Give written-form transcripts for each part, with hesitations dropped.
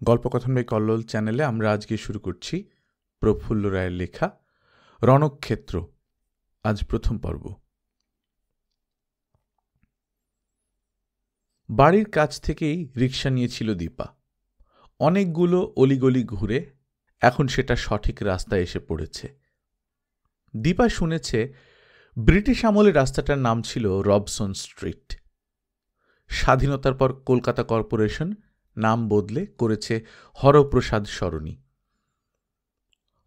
গল্পকথন by Kallol চ্যানেলে আমরা আজকে শুরু করছি প্রফুল্ল রায়ের লেখা রণক্ষেত্র। আজ প্রথম পর্ব। বাড়ির কাছ থেকেই রিকশা নিয়েছিল দীপা। অনেকগুলো অলিগলি ঘুরে এখন সেটা সঠিক রাস্তায় এসে পড়েছে। দীপা শুনেছে ব্রিটিশ আমলে রাস্তাটার নাম ছিল রবসন স্ট্রিট। স্বাধীনতার পর কলকাতা কর্পোরেশন নাম বদলে করেছে হরপ্রসাদ সরণি।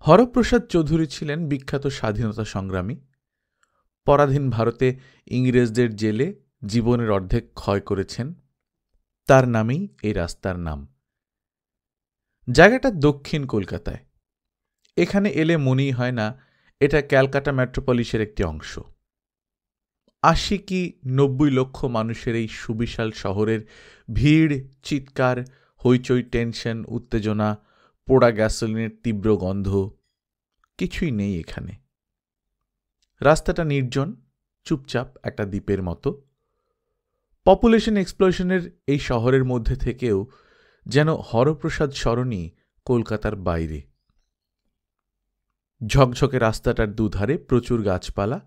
হরপ্রসাদ চৌধুরী ছিলেন বিখ্যাত স্বাধীনতা সংগ্রামী। পরাধীন ভারতে ইংরেজদের জেলে জীবনের অর্ধেক ক্ষয় করেছেন। তার নামেই এই রাস্তার নাম। জায়গাটা দক্ষিণ কলকাতায়। এখানে এলে মনেই হয় না এটা ক্যালকাটা মেট্রোপলিসের একটি অংশ। ৮০ কি ৯০ লক্ষ মানুষের এই সুবিশাল শহরের ভিড়, চিৎকার, হইচই, টেনশন, উত্তেজনা, পোড়া গ্যাসোলিনের তীব্র গন্ধ কিছুই নেই এখানে। রাস্তাটা নির্জন, চুপচাপ একটা দ্বীপের মতো। পপুলেশন এক্সপ্লোশনের এই শহরের মধ্যে থেকেও যেন হরপ্রসাদ সরণি কলকাতার বাইরে। ঝকঝকে রাস্তাটার দুধারে প্রচুর গাছপালা,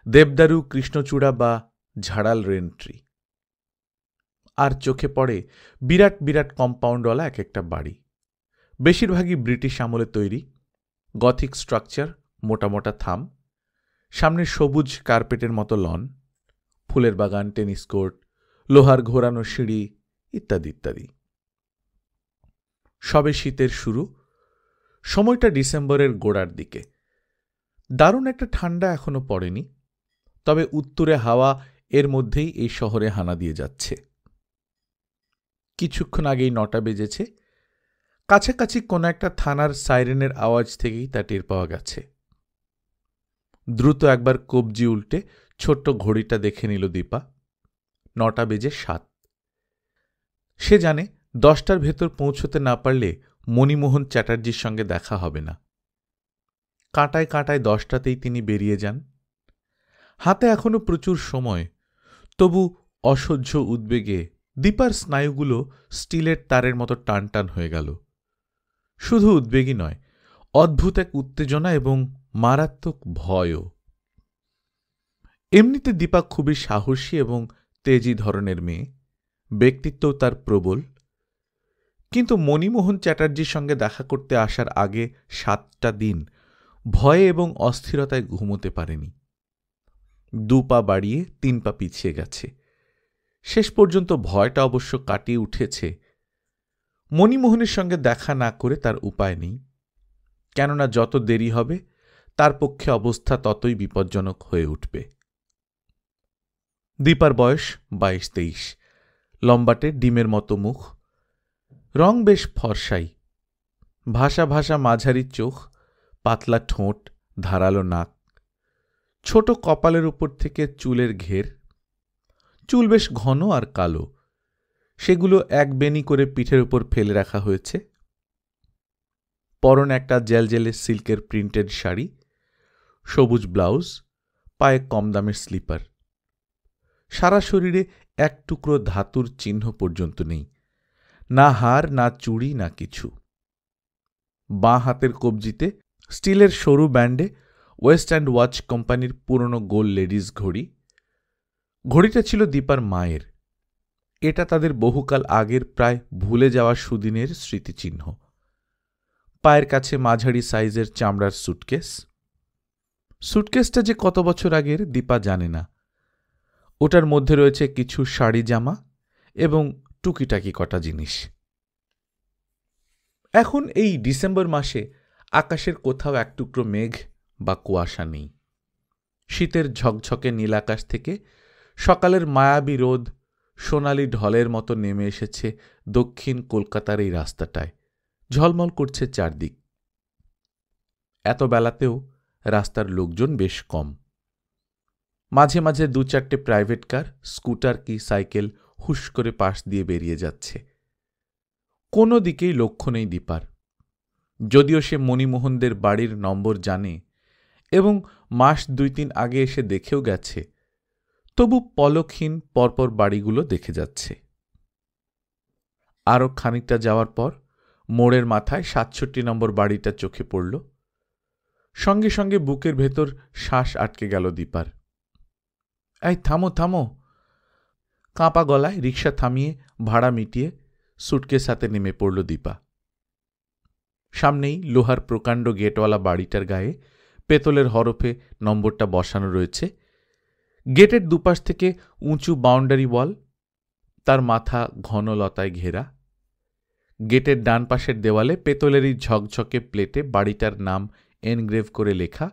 দেবদারু, কৃষ্ণচূড়া বা ঝাড়াল রেন্ট্রি। আর চোখে পড়ে বিরাট বিরাট কম্পাউন্ডওয়ালা এক একটা বাড়ি, বেশিরভাগই ব্রিটিশ আমলে তৈরি। গথিক স্ট্রাকচার, মোটা মোটা থাম, সামনে সবুজ কার্পেটের মতো লন, ফুলের বাগান, টেনিস কোর্ট, লোহার ঘোরানো সিঁড়ি ইত্যাদি ইত্যাদি। সবে শীতের শুরু, সময়টা ডিসেম্বরের গোড়ার দিকে। দারুণ একটা ঠান্ডা এখনো পড়েনি, তবে উত্তুরে হাওয়া এর মধ্যেই এই শহরে হানা দিয়ে যাচ্ছে। কিছুক্ষণ আগেই ৯টা বেজেছে। কাছাকাছি কোনো একটা থানার সাইরেনের আওয়াজ থেকেই তা টের পাওয়া গেছে। দ্রুত একবার কবজি উল্টে ছোট্ট ঘড়িটা দেখে নিল দীপা। ৯টা বেজে ৭। সে জানে ১০টার ভেতর পৌঁছতে না পারলে মণিমোহন চ্যাটার্জির সঙ্গে দেখা হবে না। কাঁটায় কাঁটায় ১০টাতেই তিনি বেরিয়ে যান। হাতে এখনো প্রচুর সময়, তবু অসহ্য উদ্বেগে দীপার স্নায়ুগুলো স্টিলের তারের মতো টান টান হয়ে গেল। শুধু উদ্বেগই নয়, অদ্ভুত এক উত্তেজনা এবং মারাত্মক ভয়ও। এমনিতে দীপা খুবই সাহসী এবং তেজি ধরনের মেয়ে, ব্যক্তিত্বও তার প্রবল। কিন্তু মণিমোহন চ্যাটার্জির সঙ্গে দেখা করতে আসার আগে ৭টা দিন ভয়ে এবং অস্থিরতায় ঘুমোতে পারেনি। ২ পা বাড়িয়ে ৩ পা পিছিয়ে গেছে। শেষ পর্যন্ত ভয়টা অবশ্য কাটিয়ে উঠেছে। মণিমোহনের সঙ্গে দেখা না করে তার উপায় নেই, কেননা যত দেরি হবে তার পক্ষে অবস্থা ততই বিপজ্জনক হয়ে উঠবে। দীপার বয়স ২২-২৩, লম্বাটে, ডিমের মতো মুখ, রং বেশ ফর্সাই, ভাসা ভাসা মাঝারি চোখ, পাতলা ঠোঁট, ধারালো নাক, ছোট কপালের উপর থেকে চুলের ঘের। চুল বেশ ঘন আর কালো, সেগুলো এক বেনি করে পিঠের উপর ফেলে রাখা হয়েছে। পরনে একটা জেলজেলে সিল্কের প্রিন্টেড শাড়ি, সবুজ ব্লাউজ, পায়ে কম দামের স্লিপার। সারা শরীরে এক টুকরো ধাতুর চিহ্ন পর্যন্ত নেই, না হার, না চুড়ি, না কিছু। বাঁ হাতের কবজিতে স্টিলের সরু ব্যান্ডে ওয়েস্ট অ্যান্ড ওয়াচ কোম্পানির পুরনো গোল লেডিস ঘড়ি। ঘড়িটা ছিল দীপার মায়ের। এটা তাদের বহুকাল আগের, প্রায় ভুলে যাওয়া সুদিনের স্মৃতিচিহ্ন। পায়ের কাছে মাঝারি সাইজের চামড়ার সুটকেস। সুটকেসটা যে কত বছর আগের দীপা জানে না। ওটার মধ্যে রয়েছে কিছু শাড়ি, জামা এবং টুকিটাকি কটা জিনিস। এখন এই ডিসেম্বর মাসে আকাশের কোথাও এক টুকরো মেঘ বা কুয়াশা নেই। শীতের ঝকঝকে নীল আকাশ থেকে সকালের মায়াবী রোদ সোনালি ঢলের মতো নেমে এসেছে দক্ষিণ কলকাতার এই রাস্তাটায়। ঝলমল করছে চারদিক। এত বেলাতেও রাস্তার লোকজন বেশ কম। মাঝে মাঝে ২-৪টে প্রাইভেট কার, স্কুটার কি সাইকেল হুশ করে পাশ দিয়ে বেরিয়ে যাচ্ছে। কোনো দিকেই লক্ষ্য নেই দীপার। যদিও সে মণিমোহনদের বাড়ির নম্বর জানে এবং মাস ২-৩ আগে এসে দেখেও গেছে, তবু পলকহীন পরপর বাড়িগুলো দেখে যাচ্ছে। আরও খানিকটা যাওয়ার পর মোড়ের মাথায় ৬৭ নম্বর বাড়িটা চোখে পড়ল। সঙ্গে সঙ্গে বুকের ভেতর শ্বাস আটকে গেল দীপার। এই থামো থামো! কাঁপা গলায় রিকশা থামিয়ে ভাড়া মিটিয়ে সুটকেস হাতে নেমে পড়ল দীপা। সামনেই লোহার প্রকাণ্ড গেটওয়ালা বাড়িটার গায়ে পেতলের হরফে নম্বরটা বসানো রয়েছে। গেটের দুপাশ থেকে উঁচু বাউন্ডারি ওয়াল, তার মাথা ঘন লতায় ঘেরা। গেটের ডান পাশের দেওয়ালে পেতলেরই ঝকঝকে প্লেটে বাড়িটার নাম এনগ্রেভ করে লেখা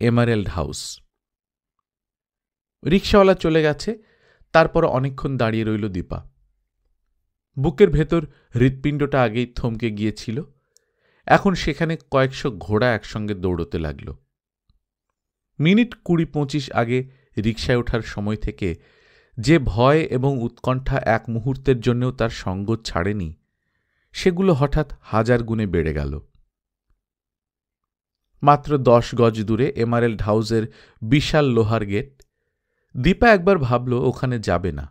এমারেল্ড হাউস। রিকশাওয়ালা চলে গেছে। তারপর অনেকক্ষণ দাঁড়িয়ে রইল দীপা। বুকের ভেতর হৃৎপিণ্ডটা আগেই থমকে গিয়েছিল, এখন সেখানে কয়েকশো ঘোড়া একসঙ্গে দৌড়তে লাগল। মিনিট ২০-২৫ আগে রিকশায় ওঠার সময় থেকে যে ভয় এবং উৎকণ্ঠা এক মুহূর্তের জন্যও তার সঙ্গ ছাড়েনি, সেগুলো হঠাৎ হাজার গুণে বেড়ে গেল। মাত্র ১০ গজ দূরে এমারেল্ড হাউসের বিশাল লোহার গেট। দীপা একবার ভাবল ওখানে যাবে না।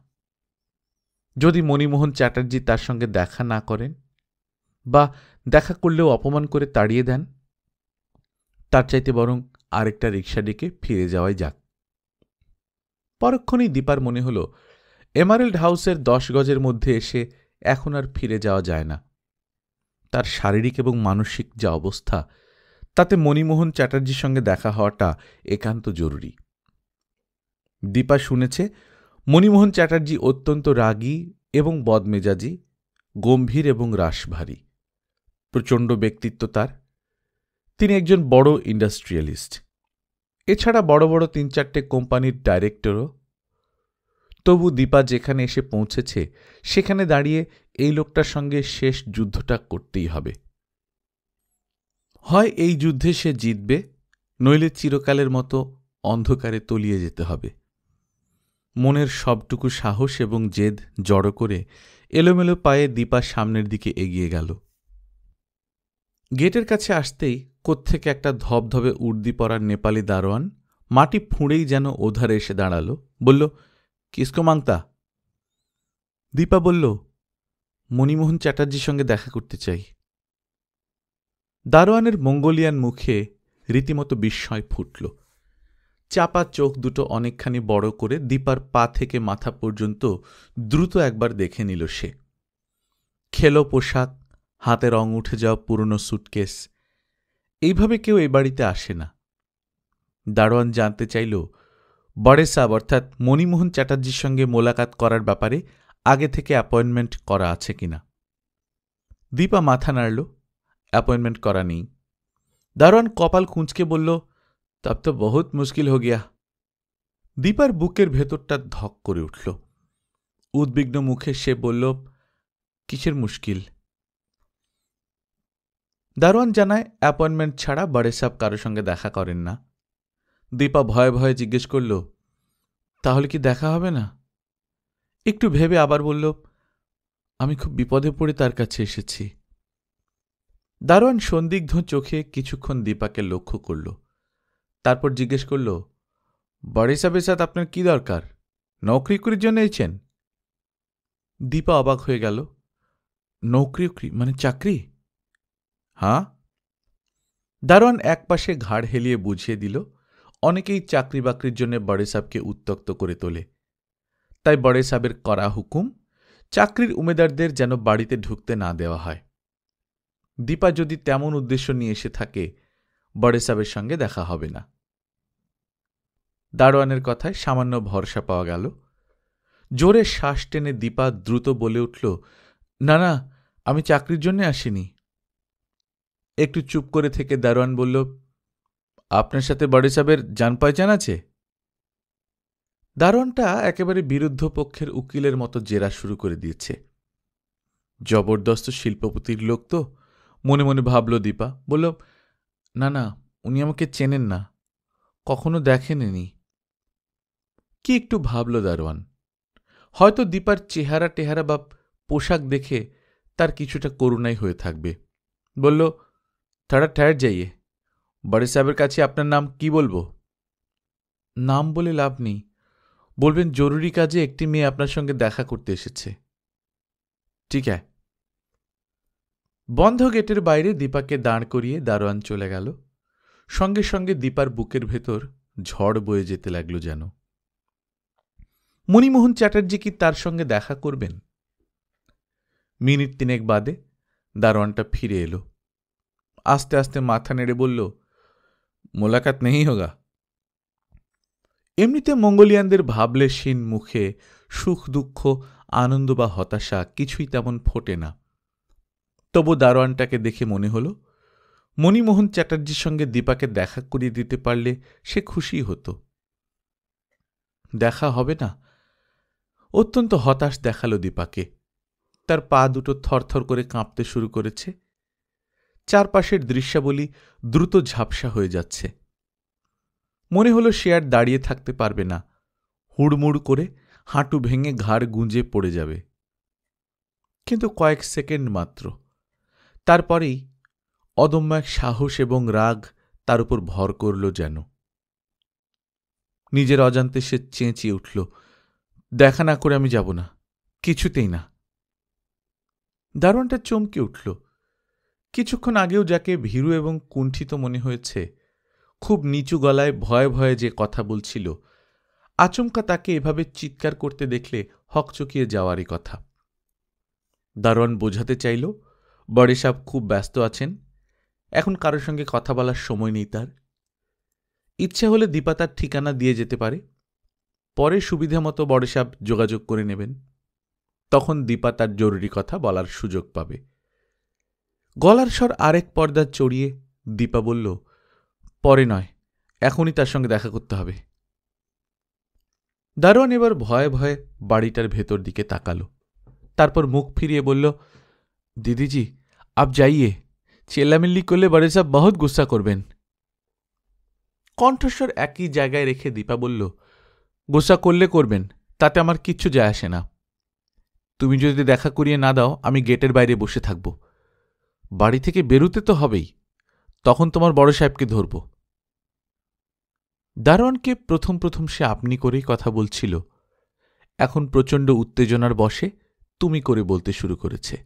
যদি মণিমোহন চ্যাটার্জি তার সঙ্গে দেখা না করেন, বা দেখা করলেও অপমান করে তাড়িয়ে দেন, তার চাইতে বরং আরেকটা রিকশা ডেকে ফিরে যাওয়াই যাক। পরক্ষণেই দীপার মনে হল এমারেল্ড হাউসের ১০ গজের মধ্যে এসে এখন আর ফিরে যাওয়া যায় না। তার শারীরিক এবং মানসিক যা অবস্থা, তাতে মণিমোহন চ্যাটার্জির সঙ্গে দেখা হওয়াটা একান্ত জরুরি। দীপা শুনেছে মণিমোহন চ্যাটার্জি অত্যন্ত রাগী এবং বদমেজাজি, গম্ভীর এবং রাশভারী। প্রচণ্ড ব্যক্তিত্ব তার। তিনি একজন বড় ইন্ডাস্ট্রিয়ালিস্ট, এছাড়া বড় বড় ৩-৪টে কোম্পানির ডাইরেক্টরও। তবু দীপা যেখানে এসে পৌঁছেছে সেখানে দাঁড়িয়ে এই লোকটার সঙ্গে শেষ যুদ্ধটা করতেই হবে। হয় এই যুদ্ধে সে জিতবে, নইলে চিরকালের মতো অন্ধকারে তলিয়ে যেতে হবে। মনের সবটুকু সাহস এবং জেদ জড়ো করে এলোমেলো পায়ে দীপা সামনের দিকে এগিয়ে গেল। গেটের কাছে আসতেই কোত্থেকে একটা ধবধবে উর্দি পরার নেপালি দারোয়ান মাটি ফুঁড়েই যেন ওধারে এসে দাঁড়াল। বলল, কিসকো মাংতা? দীপা বলল, মণিমোহন চ্যাটার্জির সঙ্গে দেখা করতে চাই। দারোয়ানের মঙ্গোলিয়ান মুখে রীতিমতো বিস্ময় ফুটল। চাপা চোখ দুটো অনেকখানি বড় করে দীপার পা থেকে মাথা পর্যন্ত দ্রুত একবার দেখে নিল সে। খেলো পোশাক, হাতে রং উঠে যাওয়া পুরনো সুটকেস, এইভাবে কেউ এ বাড়িতে আসে না। দারোয়ান জানতে চাইল বড়ে সাহেব অর্থাৎ মণিমোহন চ্যাটার্জির সঙ্গে মোলাকাত করার ব্যাপারে আগে থেকে অ্যাপয়েন্টমেন্ট করা আছে কিনা। দীপা মাথা নাড়ল, অ্যাপয়েন্টমেন্ট করা নেই। দারোয়ান কপাল কুঁচকে বলল, তব তো বহুত মুশকিল হো গিয়া। দীপার বুকের ভেতরটা ধক করে উঠল। উদ্বিগ্ন মুখে সে বলল, কিসের মুশকিল? দারোয়ান জানায় অ্যাপয়েন্টমেন্ট ছাড়া বড়ে সাহেব কারো সঙ্গে দেখা করেন না। দীপা ভয়ে ভয়ে জিজ্ঞেস করল, তাহলে কি দেখা হবে না? একটু ভেবে আবার বলল, আমি খুব বিপদে পড়ে তার কাছে এসেছি। দারোয়ান সন্দিগ্ধ চোখে কিছুক্ষণ দীপাকে লক্ষ্য করল, তারপর জিজ্ঞেস করল, বড়ে সাহেবের সাথে আপনার কি দরকার? নৌকরি করার জন্য এসেছেন? দীপা অবাক হয়ে গেল। নৌকরি মানে চাকরি? হ্যাঁ। দারোয়ান একপাশে ঘাড় হেলিয়ে বুঝিয়ে দিল, অনেকেই চাকরি বাকরির জন্য বড়ে সাহেবকে উত্ত্যক্ত করে তোলে। তাই বড়ে সাহেবের করা হুকুম, চাকরির উমেদারদের যেন বাড়িতে ঢুকতে না দেওয়া হয়। দীপা যদি তেমন উদ্দেশ্য নিয়ে এসে থাকে, বড়ে সাহেবের সঙ্গে দেখা হবে না। দারোয়ানের কথায় সামান্য ভরসা পাওয়া গেল। জোরে শ্বাস টেনে দীপা দ্রুত বলে উঠল, না না, আমি চাকরির জন্য আসিনি। একটু চুপ করে থেকে দারোয়ান বলল, আপনার সাথে বড়ে সাহেবের জান পহচান আছে? দারোয়ানটা একেবারে বিরুদ্ধ পক্ষের উকিলের মতো জেরা শুরু করে দিয়েছে। জবরদস্ত শিল্পপতির লোক তো, মনে মনে ভাবল দীপা। বলল, না না, উনি আমাকে চেনেন না, কখনো দেখেননি। কি একটু ভাবল দারোয়ান। হয়তো দীপার চেহারা টেহারা বা পোশাক দেখে তার কিছুটা করুণাই হয়ে থাকবে। বলল, থোড়া ঠের যাইয়ে, বড়ে সাহেবের কাছে আপনার নাম কি বলবো? নাম বলে লাভ নেই, বলবেন জরুরি কাজে একটি মেয়ে আপনার সঙ্গে দেখা করতে এসেছে। ঠিক আছে। বন্ধ গেটের বাইরে দীপাকে দাঁড় করিয়ে দারোয়ান চলে গেল। সঙ্গে সঙ্গে দীপার বুকের ভেতর ঝড় বয়ে যেতে লাগল যেন। মণিমোহন চ্যাটার্জি কি তার সঙ্গে দেখা করবেন? মিনিট 3 বাদে দারোয়ানটা ফিরে এলো। আস্তে আস্তে মাথা নেড়ে বলল, মোলাকাত নেই হোগা। এমনিতে মঙ্গোলিয়ানদের ভাবলেশহীন মুখে সুখ দুঃখ আনন্দ বা হতাশা কিছুই তেমন ফোটে না। তবু দারোয়ানটাকে দেখে মনে হল মণিমোহন চ্যাটার্জির সঙ্গে দীপাকে দেখা করিয়ে দিতে পারলে সে খুশি হতো। দেখা হবে না? অত্যন্ত হতাশ দেখালো দীপাকে। তার পা দুটো থরথর করে কাঁপতে শুরু করেছে। চারপাশের দৃশ্যাবলী দ্রুত ঝাপসা হয়ে যাচ্ছে। মনে হলো সে আর দাঁড়িয়ে থাকতে পারবে না, হুড়মুড় করে হাঁটু ভেঙে ঘাড় গুঁজে পড়ে যাবে। কিন্তু কয়েক সেকেন্ড মাত্র। তারপরেই অদম্য এক সাহস এবং রাগ তার উপর ভর করল যেন। নিজের অজান্তে সে চেঁচিয়ে উঠল, দেখা না করে আমি যাব না, কিছুতেই না। দারোয়ানটা চমকে উঠল। কিছুক্ষণ আগেও যাকে ভীরু এবং কুণ্ঠিত মনে হয়েছে, খুব নিচু গলায় ভয়ে ভয়ে যে কথা বলছিল, আচমকা তাকে এভাবে চিৎকার করতে দেখলে হকচকিয়ে যাওয়ারই কথা। দারোয়ান বোঝাতে চাইল বড়ে সাহেব খুব ব্যস্ত আছেন, এখন কারোর সঙ্গে কথা বলার সময় নেই তার। ইচ্ছে হলে দীপা তার ঠিকানা দিয়ে যেতে পারে, পরে সুবিধা মতো বড়ে সাহেব যোগাযোগ করে নেবেন, তখন দীপা তার জরুরি কথা বলার সুযোগ পাবে। গলার স্বর আরেক পর্দা চড়িয়ে দীপা বলল, পরে নয়, এখনই তার সঙ্গে দেখা করতে হবে। দারোয়ান এবার ভয়ে ভয়ে বাড়িটার ভেতর দিকে তাকালো। তারপর মুখ ফিরিয়ে বলল, দিদিজি আপ যাইয়ে, চেল্লামিল্লি করলে বড়ে সাহেব বহুত গুস্সা করবেন। কণ্ঠস্বর একই জায়গায় রেখে দীপা বলল, গুস্সা করলে করবেন, তাতে আমার কিচ্ছু যায় আসে না। তুমি যদি দেখা করিয়ে না দাও আমি গেটের বাইরে বসে থাকব। বাড়ি থেকে বেরুতে তো হবেই, তখন তোমার বড় সাহেবকে ধরব। দারোয়ানকে প্রথম প্রথম সে আপনি করেই কথা বলছিল, এখন প্রচণ্ড উত্তেজনার বশে তুমি করে বলতে শুরু করেছে।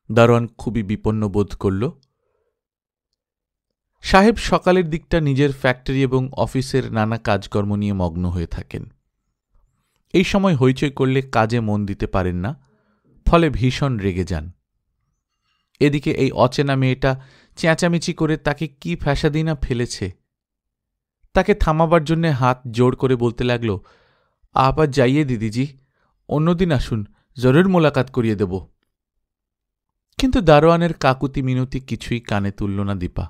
দারোয়ান খুবই বিপন্ন বোধ করল। সাহেব সকালের দিকটা নিজের ফ্যাক্টরি এবং অফিসের নানা কাজকর্ম নিয়ে মগ্ন হয়ে থাকেন। এই সময় হইচই করলে কাজে মন দিতে পারেন না, ফলে ভীষণ রেগে যান। এদিকে এই অচেনা মেয়েটা চেঁচামেচি করে তাকে কি ফ্যাসাদি না ফেলেছে। তাকে থামাবার জন্যে হাত জোড় করে বলতে লাগল, আবার যাইয়ে দিদিজি, অন্যদিন আসুন, জরুর মোলাকাত করিয়ে দেব। কিন্তু দারোয়ানের কাকুতি মিনতি কিছুই কানে তুলল না দীপা।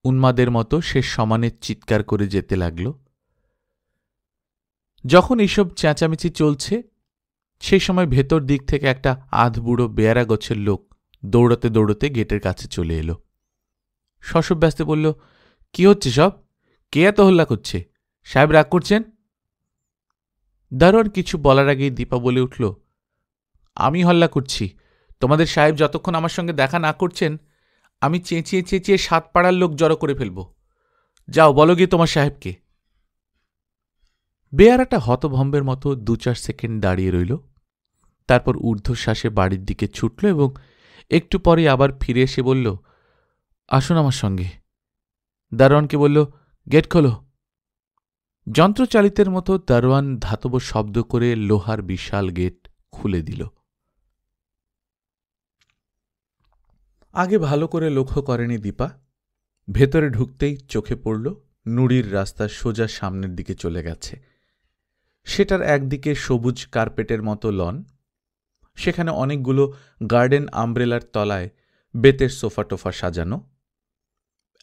উন্মাদের মতো সে সমানে চিৎকার করে যেতে লাগল। যখন এইসব চেঁচামেচি চলছে, সেই সময় ভেতর দিক থেকে একটা আধবুড়ো বেয়ারা গোছের লোক দৌড়তে দৌড়তে গেটের কাছে চলে এলো। শশব ব্যস্তে বলল, কি হচ্ছে সব? কে এত হল্লা করছে? সাহেব রাগ করছেন? দারোয়ান কিছু বলার আগেই দীপা বলে উঠল, আমি হল্লা করছি। তোমাদের সাহেব যতক্ষণ আমার সঙ্গে দেখা না করছেন, আমি চেঁচিয়ে চেঁচিয়ে 7 পাড়ার লোক জড়ো করে ফেলব। যাও বলো গিয়ে তোমার সাহেবকে। বেয়ারাটা হতভম্বের মতো 2-4 সেকেন্ড দাঁড়িয়ে রইল, তারপর ঊর্ধ্বশ্বাসে বাড়ির দিকে ছুটল এবং একটু পরে আবার ফিরে এসে বলল, আসুন আমার সঙ্গে। দারোয়ানকে বলল, গেট খোলো। যন্ত্রচালিতের মতো দারোয়ান ধাতব শব্দ করে লোহার বিশাল গেট খুলে দিল। আগে ভালো করে লক্ষ্য করেনি দীপা। ভেতরে ঢুকতেই চোখে পড়ল নুড়ির রাস্তা সোজা সামনের দিকে চলে গেছে। সেটার একদিকে সবুজ কার্পেটের মতো লন, সেখানে অনেকগুলো গার্ডেন আমব্রেলার তলায় বেতের সোফা টোফা সাজানো।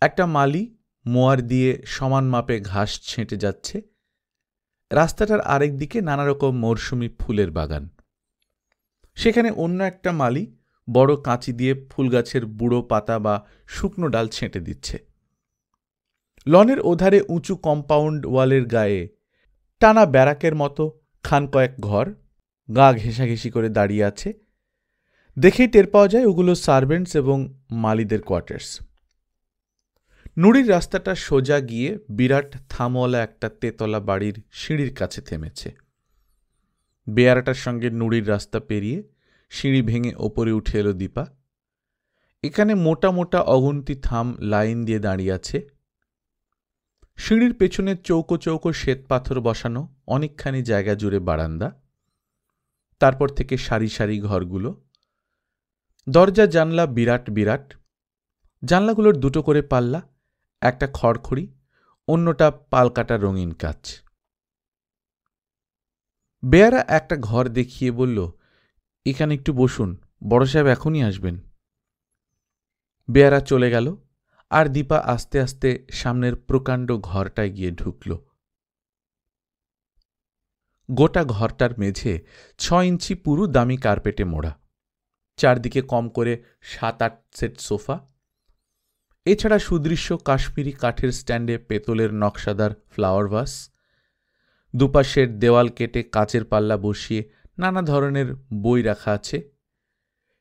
একটা মালি মোয়ার দিয়ে সমান মাপে ঘাস ছেঁটে যাচ্ছে। রাস্তাটার আরেক দিকে নানারকম মরশুমি ফুলের বাগান। সেখানে অন্য একটা মালি বড় কাঁচি দিয়ে ফুলগাছের বুড়ো পাতা বা শুকনো ডাল ছেঁটে দিচ্ছে। লনের ওধারে উঁচু কম্পাউন্ড ওয়ালের গায়ে টানা ব্যারাকের মতো খান কয়েক ঘর গা ঘেঁষাঘেঁষি করে দাঁড়িয়ে আছে। দেখেই টের পাওয়া যায় ওগুলো সার্ভেন্টস এবং মালিদের কোয়ার্টার্স। নুড়ির রাস্তাটা সোজা গিয়ে বিরাট থামওয়ালা একটা তেতলা বাড়ির সিঁড়ির কাছে থেমেছে। বেয়ারাটার সঙ্গে নুড়ির রাস্তা পেরিয়ে সিঁড়ি ভেঙে ওপরে উঠে এলো দীপা। এখানে মোটা মোটা অগুন্তি থাম লাইন দিয়ে দাঁড়িয়ে আছে। সিঁড়ির পেছনে চৌকো চৌকো শ্বেত পাথর বসানো অনেকখানি জায়গা জুড়ে বারান্দা, তারপর থেকে সারি সারি ঘরগুলো। দরজা জানলা বিরাট বিরাট, জানলাগুলোর দুটো করে পাল্লা, একটা খড়খড়ি, অন্যটা পালকাটা রঙিন কাচ। বেয়ারা একটা ঘর দেখিয়ে বলল, এখানে একটু বসুন, বড় সাহেব এখনই আসবেন। বেয়ারা চলে গেল, আর দীপা আস্তে আস্তে সামনের প্রকাণ্ড ঘরটায় গিয়ে ঢুকল। গোটা ঘরটার মেঝে 6 ইঞ্চি পুরু দামি কার্পেটে মোড়া, চারদিকে কম করে 7-8 সেট সোফা, এছাড়া সুদৃশ্য কাশ্মীরি কাঠের স্ট্যান্ডে পেতলের নকশাদার ফ্লাওয়ার ভাস, দুপাশের দেওয়াল কেটে কাচের পাল্লা বসিয়ে নানা ধরনের বই রাখা আছে,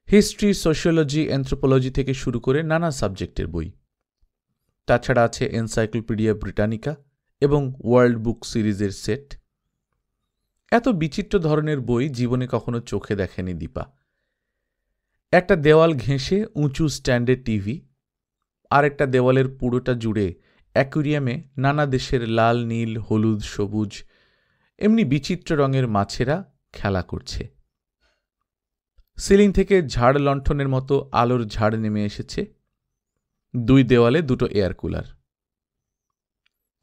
হিস্ট্রি, সোশিওলজি, অ্যানথ্রোপোলজি থেকে শুরু করে নানা সাবজেক্টের বই। তাছাড়া আছে এনসাইক্লোপিডিয়া ব্রিটানিকা এবং ওয়ার্ল্ড বুক সিরিজের সেট। এত বিচিত্র ধরনের বই জীবনে কখনো চোখে দেখেনি দীপা। একটা দেওয়াল ঘেঁষে উঁচু স্ট্যান্ডে টিভি, আর একটা দেওয়ালের পুরোটা জুড়ে অ্যাকুরিয়ামে নানা দেশের লাল, নীল, হলুদ, সবুজ এমনি বিচিত্র রঙের মাছেরা খেলা করছে। সিলিং থেকে ঝাড় লণ্ঠনের মতো আলোর ঝাড় নেমে এসেছে। 2 দেওয়ালে 2টো এয়ার কুলার।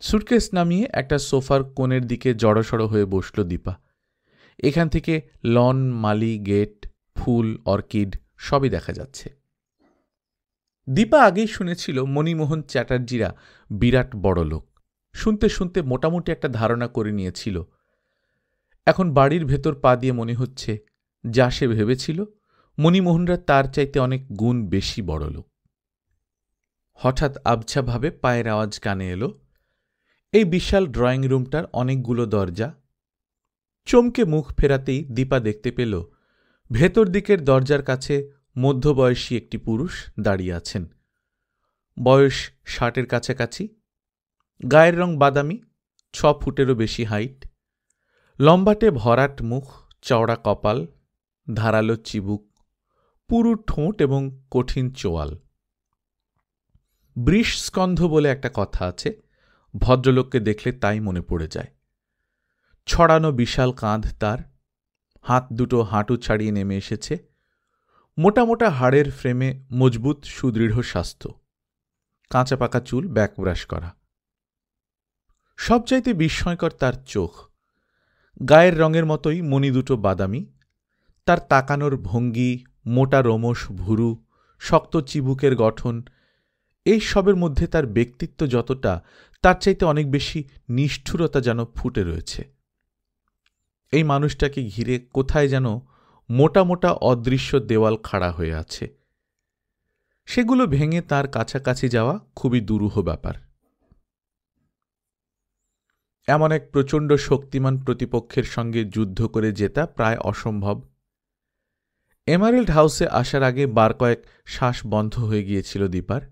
সুটকেস নামিয়ে একটা সোফার কোণের দিকে জড়সড় হয়ে বসল দীপা। এখান থেকে লন, মালি, গেট, ফুল, অর্কিড সবই দেখা যাচ্ছে। দীপা আগেই শুনেছিল মণিমোহন চ্যাটার্জিরা বিরাট বড় লোক, শুনতে শুনতে মোটামুটি একটা ধারণা করে নিয়েছিল। এখন বাড়ির ভেতর পা দিয়ে মনে হচ্ছে যা সে ভেবেছিল মণিমোহনরা তার চাইতে অনেক গুণ বেশি বড় লোক। হঠাৎ আবছাভাবে পায়ের আওয়াজ কানে এলো। এই বিশাল ড্রয়িং রুমটার অনেকগুলো দরজা। চমকে মুখ ফেরাতেই দীপা দেখতে পেল ভেতর দিকের দরজার কাছে মধ্যবয়সী একটি পুরুষ দাঁড়িয়ে আছেন। বয়স 60-এর কাছাকাছি, গায়ের রং বাদামি, 6 ফুটেরও বেশি হাইট, লম্বাটে ভরাট মুখ, চওড়া কপাল, ধারালো চিবুক, পুরু ঠোঁট এবং কঠিন চোয়াল। বৃষস্কন্ধ বলে একটা কথা আছে, ভদ্রলোককে দেখলে তাই মনে পড়ে যায়। ছড়ানো বিশাল কাঁধ তার, হাত দুটো হাঁটু ছাড়িয়ে নেমে এসেছে, মোটা মোটা হাড়ের ফ্রেমে মজবুত সুদৃঢ় স্বাস্থ্য, কাঁচা পাকা চুল ব্যাকব্রাশ করা। সবচাইতে বিস্ময়কর তার চোখ, গায়ের রঙের মতোই মণি দুটো বাদামি, তার তাকানোর ভঙ্গি, মোটা রোমশ ভুরু, শক্ত চিবুকের গঠন, এই সবের মধ্যে তার ব্যক্তিত্ব যতটা, তার চাইতে অনেক বেশি নিষ্ঠুরতা যেন ফুটে রয়েছে। এই মানুষটাকে ঘিরে কোথায় যেন মোটা মোটা অদৃশ্য দেওয়াল খাড়া হয়ে আছে। সেগুলো ভেঙে তার কাছাকাছি যাওয়া খুবই দুরূহ ব্যাপার। এমন এক প্রচণ্ড শক্তিমান প্রতিপক্ষের সঙ্গে যুদ্ধ করে জেতা প্রায় অসম্ভব। এমারেল্ড হাউসে আসার আগে বার কয়েক শ্বাস বন্ধ হয়ে গিয়েছিল দীপার।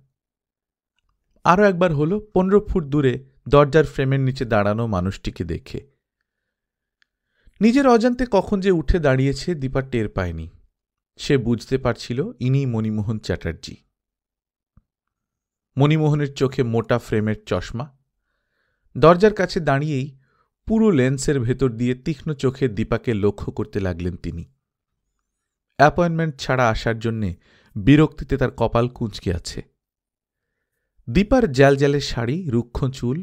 আরও একবার হলো 15 ফুট দূরে দরজার ফ্রেমের নিচে দাঁড়ানো মানুষটিকে দেখে। নিজের অজান্তে কখন যে উঠে দাঁড়িয়েছে দীপা টের পায়নি। সে বুঝতে পারছিল ইনি মণিমোহন চ্যাটার্জি। মণিমোহনের চোখে মোটা ফ্রেমের চশমা। দরজার কাছে দাঁড়িয়েই পুরো লেন্সের ভেতর দিয়ে তীক্ষ্ণ চোখে দীপাকে লক্ষ্য করতে লাগলেন তিনি। অ্যাপয়েন্টমেন্ট ছাড়া আসার জন্যে বিরক্তিতে তার কপাল কুঁচকে আছে। দীপার জ্যালজ্যালে শাড়ি, রুক্ষ চুল,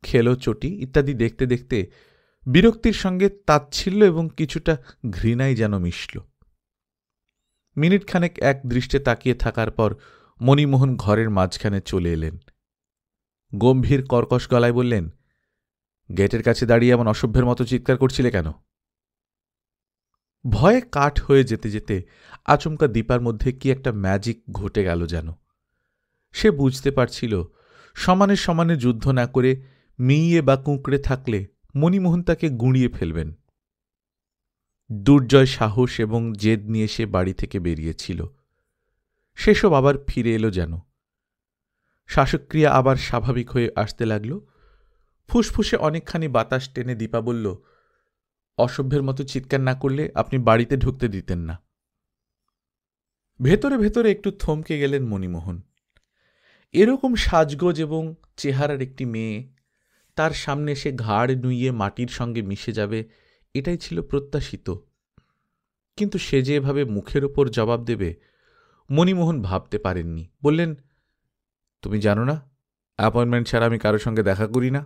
খেলো চটি ইত্যাদি দেখতে দেখতে বিরক্তির সঙ্গে তাচ্ছিল্য এবং কিছুটা ঘৃণাই যেন মিশল। মিনিটখানেক এক দৃষ্টে তাকিয়ে থাকার পর মণিমোহন ঘরের মাঝখানে চলে এলেন। গম্ভীর কর্কশ গলায় বললেন, গেটের কাছে দাঁড়িয়ে এমন অসভ্যের মতো চিৎকার করছিলে কেন? ভয়ে কাঠ হয়ে যেতে যেতে আচমকা দীপার মধ্যে কি একটা ম্যাজিক ঘটে গেল যেন। সে বুঝতে পারছিল সমানে সমানে যুদ্ধ না করে মিইয়ে বা কুঁকড়ে থাকলে মণিমোহন তাকে গুঁড়িয়ে ফেলবেন। দুর্জয় সাহস এবং জেদ নিয়ে সে বাড়ি থেকে বেরিয়েছিল। সেসব আবার ফিরে এলো যেন। শ্বাসক্রিয়া আবার স্বাভাবিক হয়ে আসতে লাগল। ফুসফুসে অনেকখানি বাতাস টেনে দীপা বলল, অসভ্যের মতো চিৎকার না করলে আপনি বাড়িতে ঢুকতে দিতেন না। ভেতরে ভেতরে একটু থমকে গেলেন মণিমোহন। এরকম সাজগোজ এবং চেহারার একটি মেয়ে তার সামনে সে ঘাড় নুইয়ে মাটির সঙ্গে মিশে যাবে, এটাই ছিল প্রত্যাশিত। কিন্তু সে যে এভাবে মুখের ওপর জবাব দেবে মণিমোহন ভাবতে পারেননি। বললেন, তুমি জানো না অ্যাপয়েন্টমেন্ট ছাড়া আমি কারোর সঙ্গে দেখা করি না?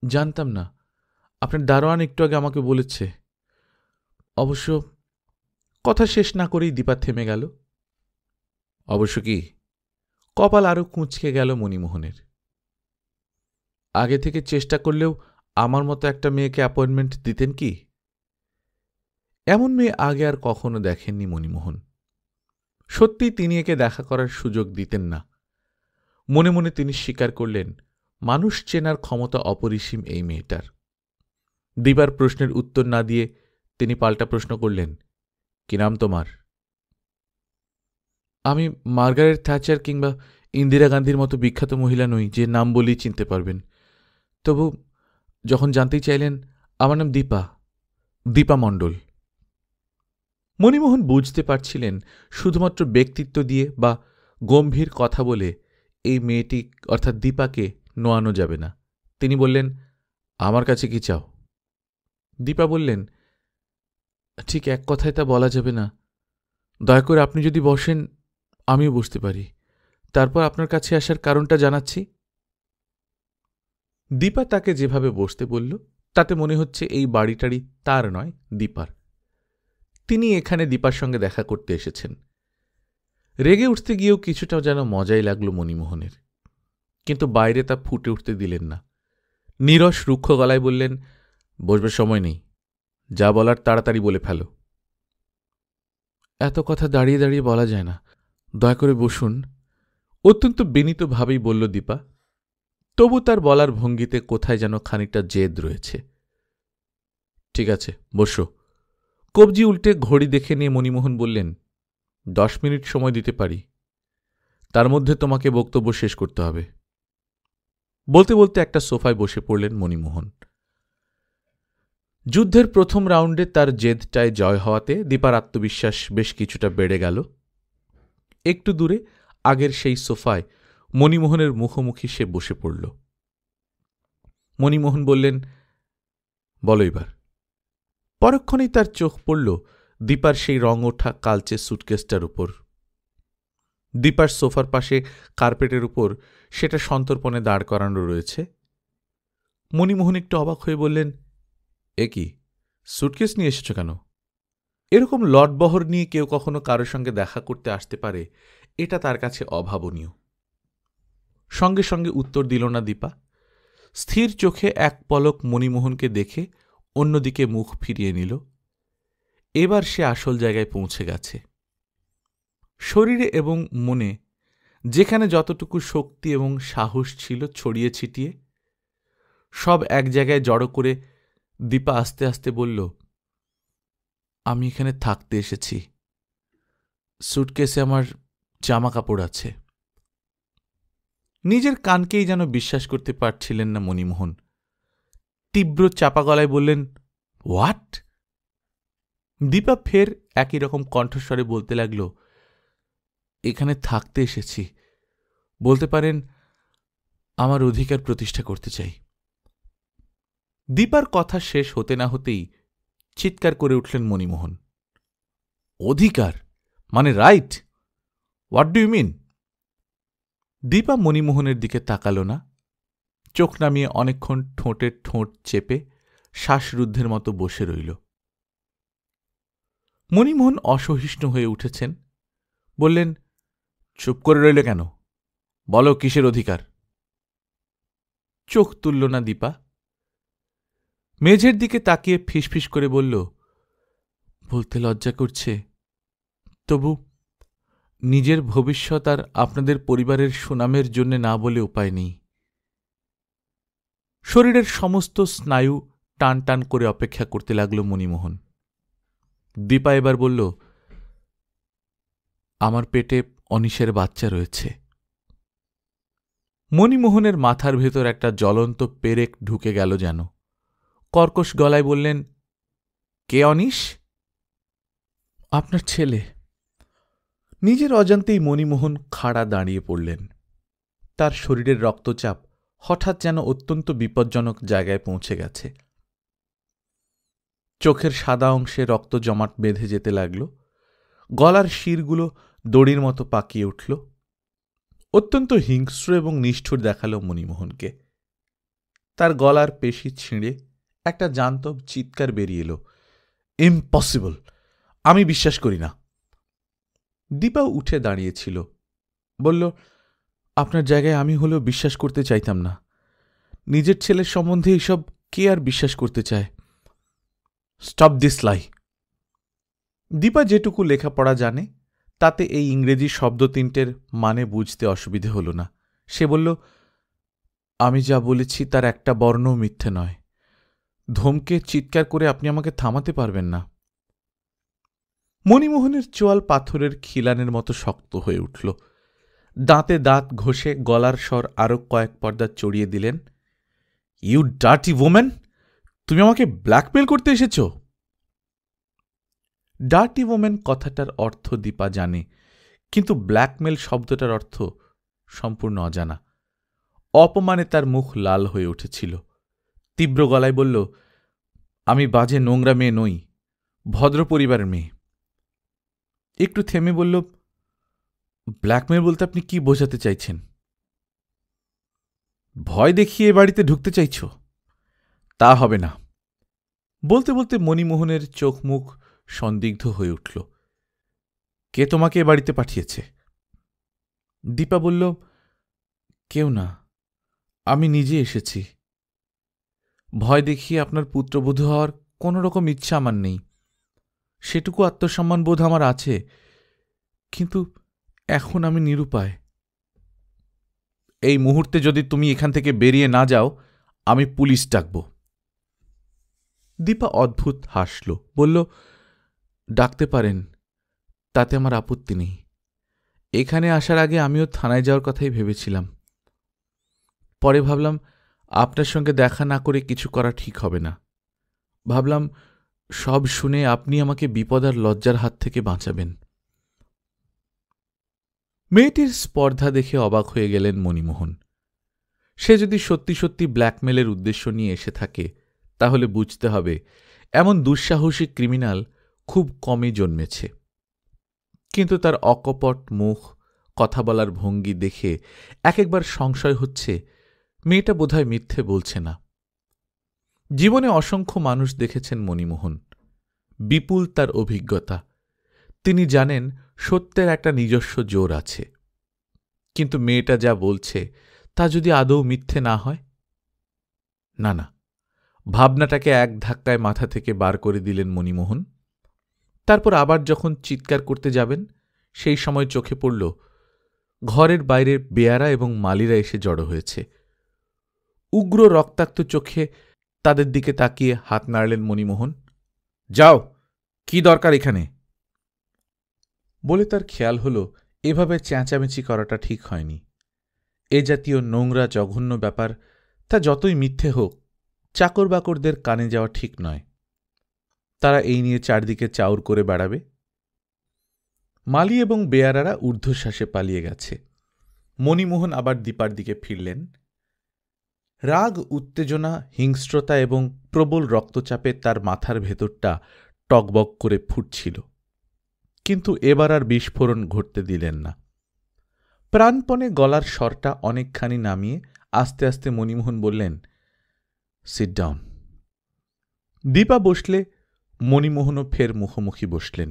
জানতাম না, আপনার দারোয়ান একটু আগে আমাকে বলেছে। অবশ্য কথা শেষ না করেই দীপা থেমে গেল। অবশ্য কি? কপাল আরো কুঁচকে গেল মণিমোহনের। আগে থেকে চেষ্টা করলেও আমার মতো একটা মেয়েকে অ্যাপয়েন্টমেন্ট দিতেন কি? এমন মেয়ে আগে আর কখনো দেখেননি মণিমোহন। সত্যি তিনি একে দেখা করার সুযোগ দিতেন না। মনে মনে তিনি স্বীকার করলেন, মানুষ চেনার ক্ষমতা অপরিসীম এই মেয়েটার। দীপার প্রশ্নের উত্তর না দিয়ে তিনি পাল্টা প্রশ্ন করলেন, কি নাম তোমার? আমি মার্গারেট থ্যাচার কিংবা ইন্দিরা গান্ধীর মতো বিখ্যাত মহিলা নই যে নাম বলেই চিনতে পারবেন। তবু যখন জানতেই চাইলেন, আমার নাম দীপা, দীপা মণ্ডল। মণিমোহন বুঝতে পারছিলেন শুধুমাত্র ব্যক্তিত্ব দিয়ে বা গম্ভীর কথা বলে এই মেয়েটি অর্থাৎ দীপাকে নোয়ানো যাবে না। তিনি বললেন, আমার কাছে কি চাও? দীপা বললেন, ঠিক এক কথায় তা বলা যাবে না। দয়া করে আপনি যদি বসেন আমিও বসতে পারি, তারপর আপনার কাছে আসার কারণটা জানাচ্ছি। দীপা তাকে যেভাবে বসতে বলল তাতে মনে হচ্ছে এই বাড়িটারি তার নয়, দীপার। তিনি এখানে দীপার সঙ্গে দেখা করতে এসেছেন। রেগে উঠতে গিয়েও কিছুটা যেন মজাই লাগল মণিমোহনের, কিন্তু বাইরে তা ফুটে উঠতে দিলেন না। নীরস রুক্ষ গলায় বললেন, বসবার সময় নেই, যা বলার তাড়াতাড়ি বলে ফেলো। এত কথা দাঁড়িয়ে দাঁড়িয়ে বলা যায় না, দয়া করে বসুন, অত্যন্ত বিনীতভাবেই বলল দীপা। তবু তার বলার ভঙ্গিতে কোথায় যেন খানিকটা জেদ রয়েছে। ঠিক আছে, বসো। কবজি উল্টে ঘড়ি দেখে নিয়ে মণিমোহন বললেন, 10 মিনিট সময় দিতে পারি, তার মধ্যে তোমাকে বক্তব্য শেষ করতে হবে। বলতে বলতে একটা সোফায় বসে পড়লেন মণিমোহন। যুদ্ধের প্রথম রাউন্ডে তার জেদটায় জয় হওয়াতে দীপার আত্মবিশ্বাস বেশ কিছুটা বেড়ে গেল। একটু দূরে আগের সেই সোফায় মণিমোহনের মুখোমুখি সে বসে পড়ল। মণিমোহন বললেন, বলো এবার। পরক্ষণেই তার চোখ পড়ল দীপার সেই রং ওঠা কালচে সুটকেসটার উপর। দীপার সোফার পাশে কার্পেটের উপর সেটা সন্তর্পণে দাঁড় করানো রয়েছে। মণিমোহন একটু অবাক হয়ে বললেন, এ কি, সুটকেস নিয়ে এসেছ কেন? এরকম লটবহর নিয়ে কেউ কখনো কারোর সঙ্গে দেখা করতে আসতে পারে, এটা তার কাছে অভাবনীয়। সঙ্গে সঙ্গে উত্তর দিল না দীপা। স্থির চোখে এক পলক মণিমোহনকে দেখে অন্যদিকে মুখ ফিরিয়ে নিল। এবার সে আসল জায়গায় পৌঁছে গেছে। শরীরে এবং মনে যেখানে যতটুকু শক্তি এবং সাহস ছিল ছড়িয়ে ছিটিয়ে সব এক জায়গায় জড়ো করে দীপা আস্তে আস্তে বলল, আমি এখানে থাকতে এসেছি। সুটকেসে আমার জামা কাপড় আছে। নিজের কানকেই যেন বিশ্বাস করতে পারছিলেন না মণিমোহন। তীব্র চাপা গলায় বললেন, হোয়াট? দীপা ফের একই রকম কণ্ঠস্বরে বলতে লাগল, এখানে থাকতে এসেছি, বলতে পারেন আমার অধিকার প্রতিষ্ঠা করতে চাই। দীপার কথা শেষ হতে না হতেই চিৎকার করে উঠলেন মণিমোহন, অধিকার মানে right? What do you mean? Dipa মণিমোহনের দিকে তাকাল না, চোখ নামিয়ে অনেকক্ষণ ঠোঁটের ঠোঁট চেপে শ্বাসরুদ্ধের মতো বসে রইল। মণিমোহন অসহিষ্ণু হয়ে উঠেছেন, বললেন, চুপ করে রইলে কেন? বলো কিসের অধিকার? চোখ তুলল না দীপা। মেঝের দিকে তাকিয়ে ফিসফিস করে বলল, বলতে লজ্জা করছে, তবু নিজের ভবিষ্যৎ আর আপনাদের পরিবারের সুনামের জন্য না বলে উপায় নেই। শরীরের সমস্ত স্নায়ু টান টান করে অপেক্ষা করতে লাগল মণিমোহন। দীপা এবার বলল, আমার পেটে অনিশের বাচ্চা রয়েছে। মণিমোহনের মাথার ভেতর একটা জ্বলন্ত পেরেক ঢুকে গেল যেন। কর্কশ গলায় বললেন, কে অনিশ? আপনার ছেলে। নিজের অজান্তেই মণিমোহন খাড়া দাঁড়িয়ে পড়লেন। তার শরীরের রক্তচাপ হঠাৎ যেন অত্যন্ত বিপজ্জনক জায়গায় পৌঁছে গেছে। চোখের সাদা অংশে রক্ত জমাট বেঁধে যেতে লাগল। গলার শিরগুলো দড়ির মতো পাকিয়ে উঠল। অত্যন্ত হিংস্র এবং নিষ্ঠুর দেখাল মণিমোহনকে। তার গলার পেশি ছিঁড়ে একটা জান্তব চিৎকার বেরিয়ে এলো, ইম্পসিবল, আমি বিশ্বাস করি না। দীপা উঠে দাঁড়িয়েছিল, বলল, আপনার জায়গায় আমি হলেও বিশ্বাস করতে চাইতাম না। নিজের ছেলের সম্বন্ধে এইসব কে আর বিশ্বাস করতে চায়? স্টপ দিস লাই। দীপা যেটুকু লেখাপড়া জানে তাতে এই ইংরেজি শব্দ তিনটের মানে বুঝতে অসুবিধে হল না। সে বলল, আমি যা বলেছি তার একটা বর্ণও মিথ্যে নয়। ধমকে চিৎকার করে আপনি আমাকে থামাতে পারবেন না। মণিমোহনের চোয়াল পাথরের খিলানের মতো শক্ত হয়ে উঠল। দাঁতে দাঁত ঘষে গলার স্বর আরো কয়েক পর্দা চড়িয়ে দিলেন, ইউ ডার্টি ওম্যান, তুমি আমাকে ব্ল্যাকমেল করতে এসেছ? ডার্টি ওম্যান কথাটার অর্থ দীপা জানে, কিন্তু ব্ল্যাকমেল শব্দটার অর্থ সম্পূর্ণ অজানা। অপমানে তার মুখ লাল হয়ে উঠেছিল। তীব্র গলায় বলল, আমি বাজে নোংরা মেয়ে নই, ভদ্র পরিবারের মেয়ে। একটু থেমে বলল, ব্ল্যাকমেল বলতে আপনি কি বোঝাতে চাইছেন? ভয় দেখিয়ে এ বাড়িতে ঢুকতে চাইছ? তা হবে না। বলতে বলতে মণিমোহনের চোখ মুখ সন্দিগ্ধ হয়ে উঠল। কে তোমাকে এ বাড়িতে পাঠিয়েছে? দীপা বলল, কেউ না, আমি নিজে এসেছি। ভয় দেখিয়ে আপনার পুত্রবধূ হওয়ার কোনো রকম ইচ্ছা আমার নেই। সেটুকু আত্মসম্মান বোধ আমার আছে, কিন্তু এখন আমি নিরুপায়। এই মুহূর্তে যদি তুমি এখান থেকে বেরিয়ে না যাও, আমি পুলিশ ডাকব। দীপা অদ্ভুত হাসল, বলল, ডাকতে পারেন, তাতে আমার আপত্তি নেই। এখানে আসার আগে আমিও থানায় যাওয়ার কথাই ভেবেছিলাম। পরে ভাবলাম আপনার সঙ্গে দেখা না করে কিছু করা ঠিক হবে না। ভাবলাম সব শুনে আপনি আমাকে বিপদ আর লজ্জার হাত থেকে বাঁচাবেন। মেয়েটির স্পর্ধা দেখে অবাক হয়ে গেলেন মণিমোহন। সে যদি সত্যি সত্যি ব্ল্যাকমেলের উদ্দেশ্য নিয়ে এসে থাকে, তাহলে বুঝতে হবে এমন দুঃসাহসী ক্রিমিনাল খুব কমই জন্মেছে। কিন্তু তার অকপট মুখ, কথা বলার ভঙ্গি দেখে এক একবার সংশয় হচ্ছে মেয়েটা বোধহয় মিথ্যে বলছে না। জীবনে অসংখ্য মানুষ দেখেছেন মণিমোহন। বিপুল তার অভিজ্ঞতা। তিনি জানেন সত্যের একটা নিজস্ব জোর আছে। কিন্তু মেয়েটা যা বলছে তা যদি আদৌ মিথ্যে না হয়? না না, ভাবনাটাকে এক ধাক্কায় মাথা থেকে বার করে দিলেন মণিমোহন। তারপর আবার যখন চিৎকার করতে যাবেন, সেই সময় চোখে পড়ল ঘরের বাইরে বেয়ারা এবং মালিরা এসে জড়ো হয়েছে। উগ্র রক্তাক্ত চোখে তাদের দিকে তাকিয়ে হাত নাড়লেন মণিমোহন। যাও, কি দরকার এখানে? বলে তার খেয়াল হল এভাবে চেঁচামেচি করাটা ঠিক হয়নি। এ জাতীয় নোংরা জঘন্য ব্যাপার, তা যতই মিথ্যে হোক, চাকর বাকরদের কানে যাওয়া ঠিক নয়। তারা এই নিয়ে চারদিকে চাউর করে বেড়াবে। মালি এবং বেয়ারারা ঊর্ধ্বশ্বাসে পালিয়ে গেছে। মণিমোহন আবার দীপার দিকে ফিরলেন। রাগ, উত্তেজনা, হিংস্রতা এবং প্রবল রক্তচাপে তার মাথার ভেতরটা টকবক করে ফুটছিল। কিন্তু এবার আর বিস্ফোরণ ঘটতে দিলেন না। প্রাণপণে গলার স্বরটা অনেকখানি নামিয়ে আস্তে আস্তে মণিমোহন বললেন, সিট ডাউন। দীপা বসলে মণিমোহনও ফের মুখোমুখি বসলেন।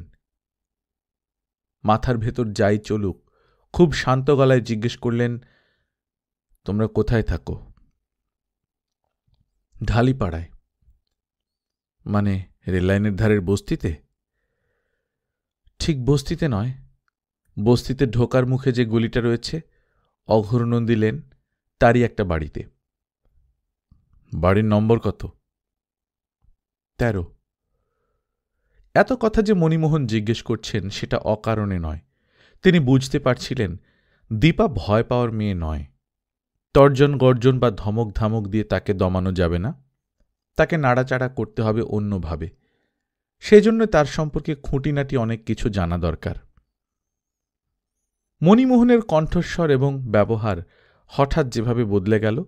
মাথার ভেতর যাই চলুক, খুব শান্ত গলায় জিজ্ঞেস করলেন, তোমরা কোথায় থাকো? ঢালিপাড়ায়। মানে রেললাইনের ধারের বস্তিতে? ঠিক বস্তিতে নয়, বস্তিতে ঢোকার মুখে যে গলিটা রয়েছে, অঘোরনন্দী লেন, তারই একটা বাড়িতে। বাড়ির নম্বর কত? 13। এত কথা যে মণিমোহন জিজ্ঞেস করছেন সেটা অকারণে নয়। তিনি বুঝতে পারছিলেন দীপা ভয় পাওয়ার মেয়ে নয়। তর্জন গর্জন বা ধমক ধামক দিয়ে তাকে দমানো যাবে না। তাকে নাড়াচাড়া করতে হবে অন্যভাবে। সেজন্য তার সম্পর্কে খুঁটিনাটি অনেক কিছু জানা দরকার। মণিমোহনের কণ্ঠস্বর এবং ব্যবহার হঠাৎ যেভাবে বদলে গেল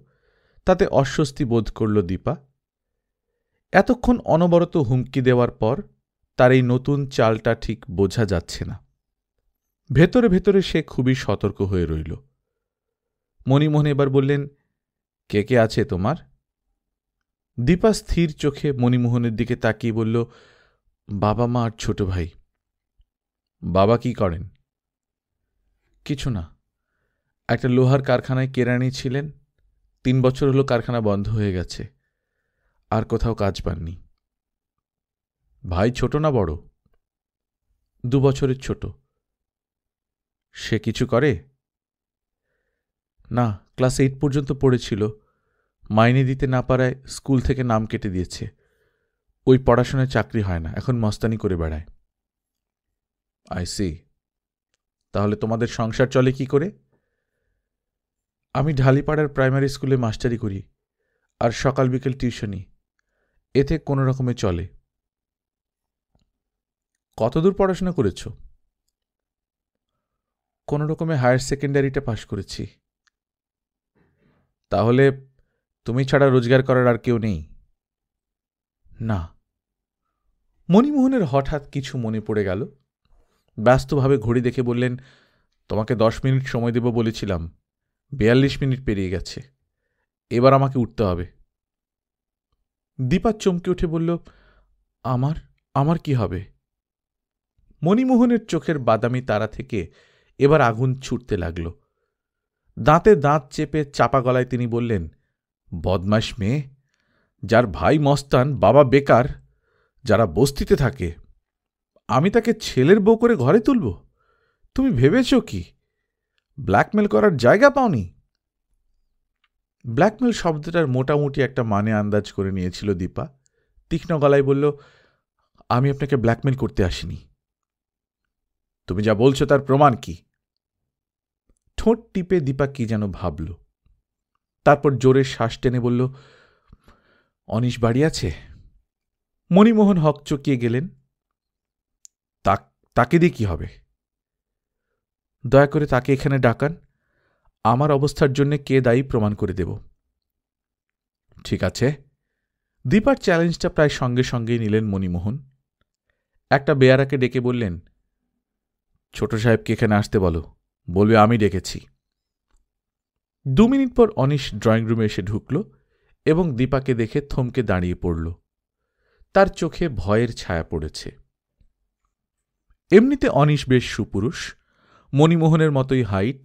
তাতে অস্বস্তি বোধ করল দীপা। এতক্ষণ অনবরত হুমকি দেওয়ার পর তার এই নতুন চালটা ঠিক বোঝা যাচ্ছে না। ভেতরে ভেতরে সে খুবই সতর্ক হয়ে রইল। মণিমোহন এবার বললেন, কে কে আছে তোমার? দীপা স্থির চোখে মণিমোহনের দিকে তাকিয়ে বলল, বাবা মা আর ছোট ভাই। বাবা কি করেন? কিছু না, একটা লোহার কারখানায় কেরানি ছিলেন। 3 বছর হলো কারখানা বন্ধ হয়ে গেছে, আর কোথাও কাজ পাননি। ভাই ছোট না বড়? 2 বছরের ছোট। সে কিছু করে? না, ক্লাস 8 পর্যন্ত পড়েছিল, মাইনে দিতে না পারায় স্কুল থেকে নাম কেটে দিয়েছে। ওই পড়াশোনায় চাকরি হয় না, এখন মস্তানি করে বেড়ায়। I see. তাহলে তোমাদের সংসার চলে কি করে? আমি ঢালিপাড়ার প্রাইমারি স্কুলে মাস্টারি করি, আর সকাল বিকেল টিউশনি, এতে কোনো রকমে চলে। কতদূর পড়াশোনা করেছ? কোনো রকমে হায়ার সেকেন্ডারিটা পাশ করেছি। তাহলে তুমি ছাড়া রোজগার করার আর কেউ নেই? না। মণিমোহনের হঠাৎ কিছু মনে পড়ে গেল। ব্যস্তভাবে ঘড়ি দেখে বললেন, তোমাকে 10 মিনিট সময় দেব বলেছিলাম, 42 মিনিট পেরিয়ে গেছে, এবার আমাকে উঠতে হবে। দীপা চমকে উঠে বলল, আমার আমার কি হবে? মণিমোহনের চোখের বাদামি তারা থেকে এবার আগুন ছুটতে লাগল। দাঁতে দাঁত চেপে চাপা গলায় তিনি বললেন, বদমাশ মেয়ে, যার ভাই মস্তান, বাবা বেকার, যারা বস্তিতে থাকে, আমি তাকে ছেলের বউ করে ঘরে তুলব? তুমি ভেবেছ কি ব্ল্যাকমেল করার জায়গা পাওনি? ব্ল্যাকমেল শব্দটার মোটামুটি একটা মানে আন্দাজ করে নিয়েছিল দীপা। তীক্ষ্ণ গলায় বলল, আমি আপনাকে ব্ল্যাকমেল করতে আসিনি। তুমি যা বলছো তার প্রমাণ কি? ঠোঁট টিপে দীপা কি যেন ভাবল, তারপর জোরে শ্বাস টেনে বলল, অনিশ বাড়ি আছে? মণিমোহন হকচকিয়ে গেলেন। তাকে দিয়ে কি হবে? দয়া করে তাকে এখানে ডাকান, আমার অবস্থার জন্য কে দায়ী প্রমাণ করে দেব। ঠিক আছে। দীপার চ্যালেঞ্জটা প্রায় সঙ্গে সঙ্গেই নিলেন মণিমোহন। একটা বেয়ারাকে ডেকে বললেন, ছোট সাহেবকে এখানে আসতে বলো, বলবে আমি ডেকেছি। 2 মিনিট পর অনিশ ড্রয়িং রুমে এসে ঢুকল এবং দীপাকে দেখে থমকে দাঁড়িয়ে পড়ল। তার চোখে ভয়ের ছায়া পড়েছে। এমনিতে অনিশ বেশ সুপুরুষ, মণিমোহনের মতোই হাইট,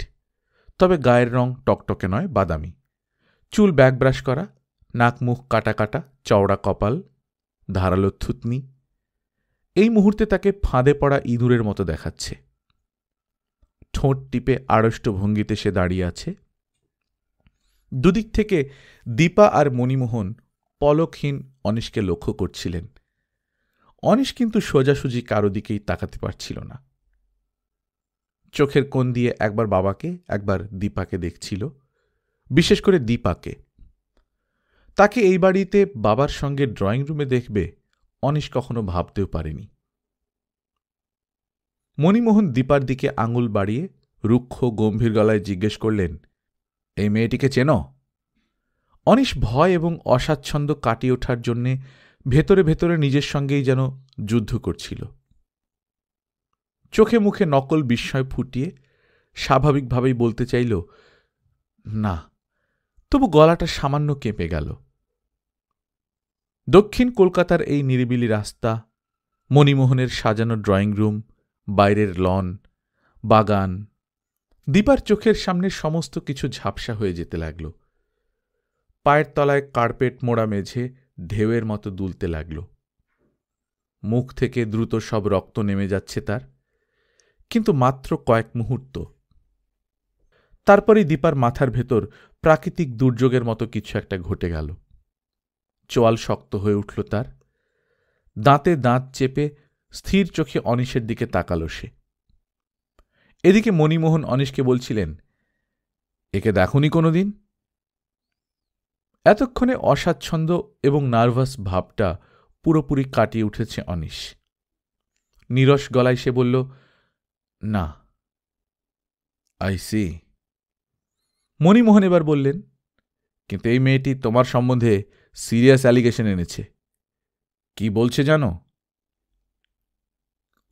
তবে গায়ের রং টকটকে নয়, বাদামি। চুল ব্যাকব্রাশ করা, নাক মুখ কাটা কাটা, চওড়া কপাল, ধারালো থুতনি। এই মুহূর্তে তাকে ফাঁদে পড়া ইঁদুরের মতো দেখাচ্ছে। ঠোঁট টিপে আড়ষ্ট ভঙ্গিতে সে দাঁড়িয়ে আছে। দুদিক থেকে দীপা আর মণিমোহন পলকহীন অনিশকে লক্ষ্য করছিলেন। অনিশ কিন্তু সোজাসুজি কারো দিকেই তাকাতে পারছিল না। চোখের কোণ দিয়ে একবার বাবাকে, একবার দীপাকে দেখছিল, বিশেষ করে দীপাকে। তাকে এই বাড়িতে বাবার সঙ্গে ড্রয়িং রুমে দেখবে অনিশ কখনো ভাবতেও পারেনি। মণিমোহন দীপার দিকে আঙুল বাড়িয়ে রুক্ষ গম্ভীর গলায় জিজ্ঞেস করলেন, এই মেয়েটিকে চেনো? অনিশ ভয় এবং অস্বাচ্ছন্দ্য কাটিয়ে ওঠার জন্যে ভেতরে ভেতরে নিজের সঙ্গেই যেন যুদ্ধ করছিল। চোখে মুখে নকল বিস্ময় ফুটিয়ে স্বাভাবিকভাবেই বলতে চাইল, না, তবু গলাটা সামান্য কেঁপে গেল। দক্ষিণ কলকাতার এই নিরিবিলি রাস্তা, মণিমোহনের সাজানো ড্রয়িং রুম, বাইরের লন, বাগান, দীপার চোখের সামনে সমস্ত কিছু ঝাপসা হয়ে যেতে লাগল। পায়ের তলায় কার্পেট মোড়া মেঝে ঢেউয়ের মতো দুলতে লাগল। মুখ থেকে দ্রুত সব রক্ত নেমে যাচ্ছে তার, কিন্তু মাত্র কয়েক মুহূর্ত। তারপরেই দীপার মাথার ভেতর প্রাকৃতিক দুর্যোগের মতো কিছু একটা ঘটে গেল। চোয়াল শক্ত হয়ে উঠল তার। দাঁতে দাঁত চেপে স্থির চোখে অনিশের দিকে তাকাল সে। এদিকে মণিমোহন অনিশকে বলছিলেন, একে দেখনি কোনোদিন? এতক্ষণে অস্বাচ্ছন্দ্য এবং নার্ভাস ভাবটা পুরোপুরি কাটিয়ে উঠেছে অনিশ। নীরস গলায় সে বলল, না। I C. মণিমোহন এবার বললেন, কিন্তু এই মেয়েটি তোমার সম্বন্ধে সিরিয়াস অ্যালিগেশন এনেছে। কি বলছে জানো?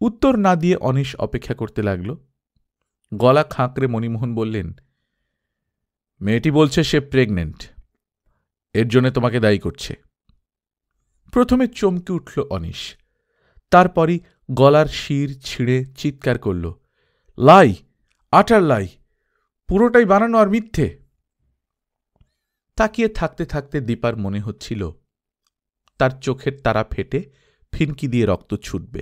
উত্তর না দিয়ে অনিশ অপেক্ষা করতে লাগল। গলা খাঁকড়ে মণিমোহন বললেন, মেয়েটি বলছে সে প্রেগনেন্ট, এর জন্য তোমাকে দায়ী করছে। প্রথমে চমকে উঠল অনিশ, তারপরই গলার শির ছিঁড়ে চিৎকার করল, লাই, আটার লাই, পুরোটাই বানানো আর মিথ্যে। তাকিয়ে থাকতে থাকতে দীপার মনে হচ্ছিল তার চোখের তারা ফেটে ফিনকি দিয়ে রক্ত ছুটবে,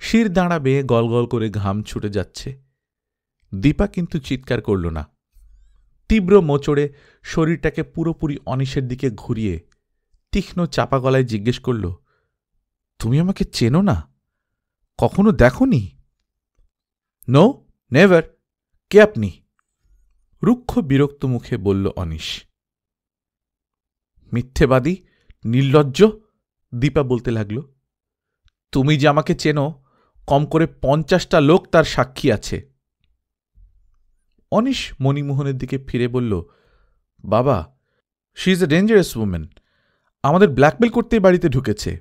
শির দাঁড়া বেয়ে গলগল করে ঘাম ছুটে যাচ্ছে। দীপা কিন্তু চিৎকার করল না। তীব্র মোচড়ে শরীরটাকে পুরোপুরি অনিশের দিকে ঘুরিয়ে তীক্ষ্ণ চাপা গলায় জিজ্ঞেস করল, তুমি আমাকে চেনো না? কখনো দেখোনি? No, never. কে আপনি? রুক্ষ বিরক্ত মুখে বলল অনিশ। মিথ্যেবাদী, নির্লজ্জ, দীপা বলতে লাগল। তুমি যে আমাকে চেনো, কম করে 50টা লোক তার সাক্ষী আছে। অনিশ মণিমোহনের দিকে ফিরে বলল, বাবা, she is a dangerous women, আমাদের ব্ল্যাকমেল করতেই বাড়িতে ঢুকেছে।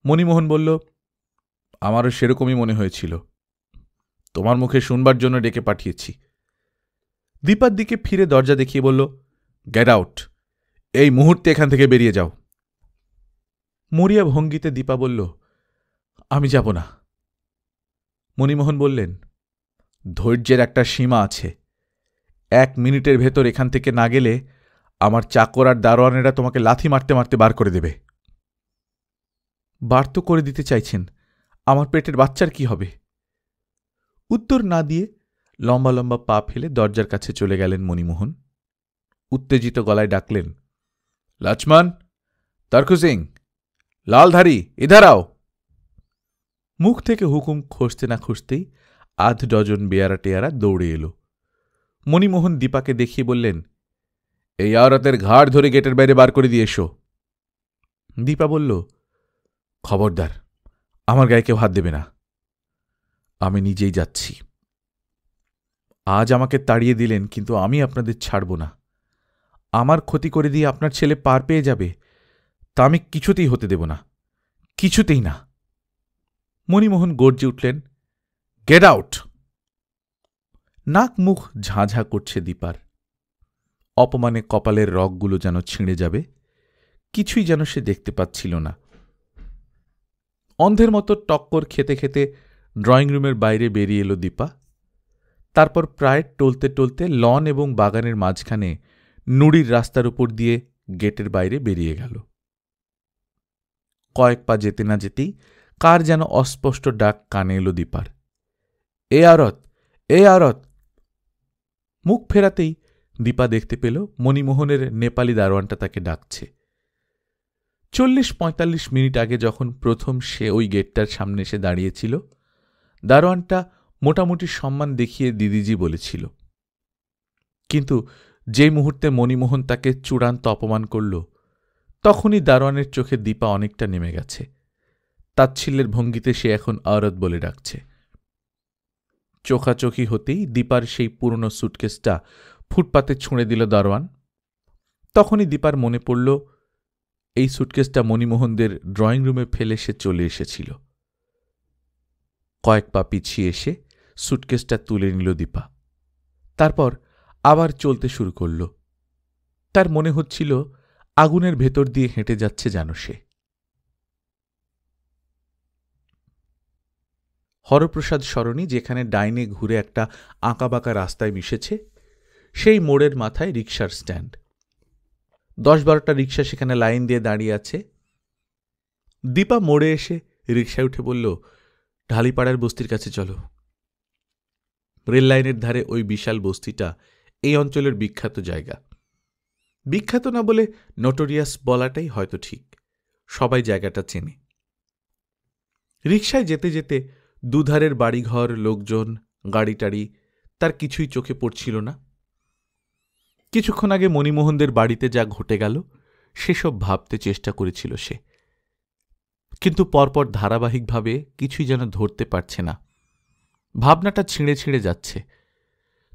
মণিমোহন বলল, আমারও সেরকমই মনে হয়েছিল, তোমার মুখে শুনবার জন্য ডেকে পাঠিয়েছি। দীপার দিকে ফিরে দরজা দেখিয়ে বলল, গেট আউট, এই মুহূর্তে এখান থেকে বেরিয়ে যাও। মরিয়া ভঙ্গিতে দীপা বলল, আমি যাব না। মণিমোহন বললেন, ধৈর্যের একটা সীমা আছে, 1 মিনিটের ভেতর এখান থেকে না গেলে আমার চাকর আর দারোয়ানেরা তোমাকে লাথি মারতে মারতে বার করে দেবে। বার তো করে দিতে চাইছেন, আমার পেটের বাচ্চার কি হবে? উত্তর না দিয়ে লম্বা লম্বা পা ফেলে দরজার কাছে চলে গেলেন মণিমোহন। উত্তেজিত গলায় ডাকলেন, লক্ষ্মণ, তর্ক সিং, লালধারী, ইধার আও। মুখ থেকে হুকুম খসতে না খসতেই 8 ডজন বেয়ারা টেয়ারা দৌড়ে এলো। মণিমোহন দীপাকে দেখিয়ে বললেন, এই আওরাতের ঘাড় ধরে গেটের বাইরে বার করে দিয়ে এসো। দীপা বলল, খবরদার, আমার গায়ে কেউ হাত দেবে না, আমি নিজেই যাচ্ছি। আজ আমাকে তাড়িয়ে দিলেন, কিন্তু আমি আপনাদের ছাড়ব না। আমার ক্ষতি করে দিয়ে আপনার ছেলে পার পেয়ে যাবে, তা আমি কিছুতেই হতে দেব না, কিছুতেই না। মণিমোহন গর্জে উঠলেন, গেট আউট। নাক মুখ ঝাঁঝা করছে দীপার। অপমানে কপালের রগগুলো যেন ছিঁড়ে যাবে, কিছুই যেন সে দেখতে পাচ্ছিল না। অন্ধের মতো টক্কর খেতে খেতে ড্রয়িং রুমের বাইরে বেরিয়ে এলো দীপা। তারপর প্রায় টলতে টলতে লন এবং বাগানের মাঝখানে নুড়ির রাস্তার উপর দিয়ে গেটের বাইরে বেরিয়ে গেল। কয়েক পা যেতে না যেতেই কার যেন অস্পষ্ট ডাক কানে এলো দীপার, এ আরত, এ আরত। মুখ ফেরাতেই দীপা দেখতে পেল মণিমোহনের নেপালি দারোয়ানটা তাকে ডাকছে। 40-45 মিনিট আগে যখন প্রথম সে ওই গেটটার সামনে এসে দাঁড়িয়েছিল, দারোয়ানটা মোটামুটি সম্মান দেখিয়ে দিদিজি বলেছিল। কিন্তু যেই মুহূর্তে মণিমোহন তাকে চূড়ান্ত অপমান করল, তখনই দারোয়ানের চোখে দীপা অনেকটা নেমে গেছে। তাচ্ছিল্যের ভঙ্গিতে সে এখন আরত বলে ডাকছে। চোখাচোখি হতেই দীপার সেই পুরনো সুটকেসটা ফুটপাতে ছুঁড়ে দিল দারোয়ান। তখনই দীপার মনে পড়ল, এই সুটকেসটা মণিমোহনদের ড্রয়িং রুমে ফেলে সে চলে এসেছিল। কয়েক পা পিছিয়ে এসে সুটকেসটা তুলে নিল দীপা। তারপর আবার চলতে শুরু করল। তার মনে হচ্ছিল আগুনের ভেতর দিয়ে হেঁটে যাচ্ছে যেন সে। হরপ্রসাদ সরণি, যেখানে ডাইনে ঘুরে একটা আঁকাবাঁকা রাস্তায় মিশেছে, সেই মোড়ের মাথায় রিকশার স্ট্যান্ড। 10-12টা রিকশা সেখানে লাইন দিয়ে দাঁড়িয়ে আছে। দীপা মোড়ে এসে রিকশায় উঠে বলল, ঢালিপাড়ার বস্তির কাছে চলো। রেললাইনের ধারে ওই বিশাল বস্তিটা এই অঞ্চলের বিখ্যাত জায়গা। বিখ্যাত না বলে নোটোরিয়াস বলাটাই হয়তো ঠিক, সবাই জায়গাটা চেনে। রিকশায় যেতে যেতে দুধারের বাড়িঘর, লোকজন, গাড়িটাড়ি তার কিছুই চোখে পড়ছিল না। কিছুক্ষণ আগে মণিমোহনদের বাড়িতে যা ঘটে গেল সেসব ভাবতে চেষ্টা করেছিল সে, কিন্তু পরপর ধারাবাহিকভাবে কিছুই যেন ধরতে পারছে না। ভাবনাটা ছিঁড়ে ছিঁড়ে যাচ্ছে,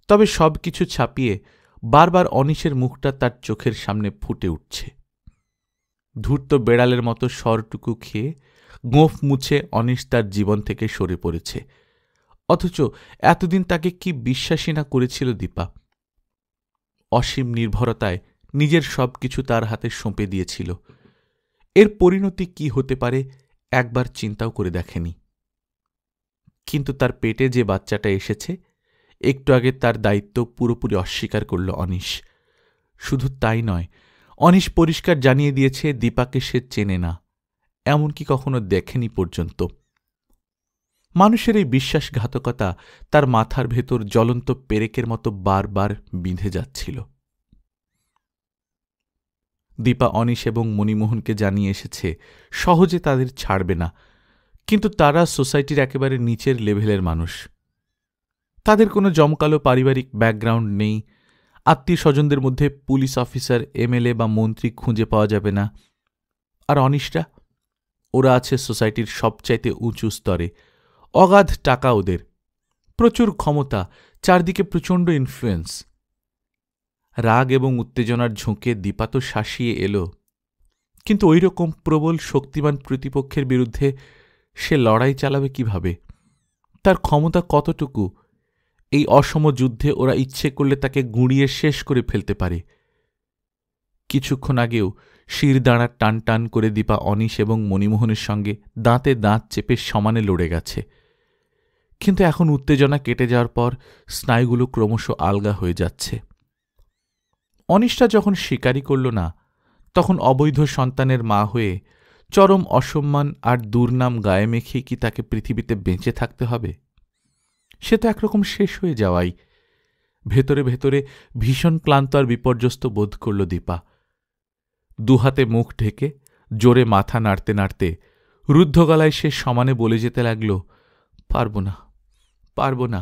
তবে সব কিছু ছাপিয়ে বারবার অনিশের মুখটা তার চোখের সামনে ফুটে উঠছে। ধূর্ত বেড়ালের মতো স্বরটুকু খেয়ে গোঁফ মুছে অনিশ তার জীবন থেকে সরে পড়েছে। অথচ এতদিন তাকে কি বিশ্বাসী না করেছিল দীপা। অসীম নির্ভরতায় নিজের সব কিছু তার হাতে সঁপে দিয়েছিল। এর পরিণতি কি হতে পারে একবার চিন্তাও করে দেখেনি। কিন্তু তার পেটে যে বাচ্চাটা এসেছে, একটু আগে তার দায়িত্ব পুরোপুরি অস্বীকার করল অনিশ। শুধু তাই নয়, অনিশ পরিষ্কার জানিয়ে দিয়েছে দীপাকে সে চেনে না, এমনকি কখনো দেখেনি পর্যন্ত। মানুষের এই বিশ্বাসঘাতকতা তার মাথার ভেতর জ্বলন্ত পেরেকের মতো বারবার বিঁধে যাচ্ছিল। দীপা অনিশ এবং মণিমোহনকে জানিয়ে এসেছে সহজে তাদের ছাড়বে না, কিন্তু তারা সোসাইটির একেবারে নিচের লেভেলের মানুষ। তাদের কোনো জমকালো পারিবারিক ব্যাকগ্রাউন্ড নেই, আত্মীয় স্বজনদের মধ্যে পুলিশ অফিসার, এমএলএ বা মন্ত্রী খুঁজে পাওয়া যাবে না। আর অনিশরা, ওরা আছে সোসাইটির সবচাইতে উঁচু স্তরে, অগাধ টাকা ওদের, প্রচুর ক্ষমতা, চারদিকে প্রচণ্ড ইনফ্লুয়েন্স। রাগ এবং উত্তেজনার ঝোঁকে দীপা তো শাসিয়ে এলো, কিন্তু ওই রকম প্রবল শক্তিমান প্রতিপক্ষের বিরুদ্ধে সে লড়াই চালাবে কিভাবে? তার ক্ষমতা কতটুকু? এই অসম যুদ্ধে ওরা ইচ্ছে করলে তাকে গুঁড়িয়ে শেষ করে ফেলতে পারে। কিছুক্ষণ আগেও শিরদাঁড়া টান টান করে দীপা অনিশ এবং মণিমোহনের সঙ্গে দাঁতে দাঁত চেপে সমানে লড়ে গেছে, কিন্তু এখন উত্তেজনা কেটে যাওয়ার পর স্নায়ুগুলো ক্রমশ আলগা হয়ে যাচ্ছে। অনিশটা যখন স্বীকারই করল না, তখন অবৈধ সন্তানের মা হয়ে চরম অসম্মান আর দুর্নাম গায়ে মেখে কি তাকে পৃথিবীতে বেঁচে থাকতে হবে? সে তো একরকম শেষ হয়ে যাওয়াই। ভেতরে ভেতরে ভীষণ ক্লান্ত আর বিপর্যস্ত বোধ করল দীপা। দুহাতে মুখ ঢেকে জোরে মাথা নাড়তে নাড়তে রুদ্ধ গলায় সে সমানে বলে যেতে লাগল, পারব না, পারব না।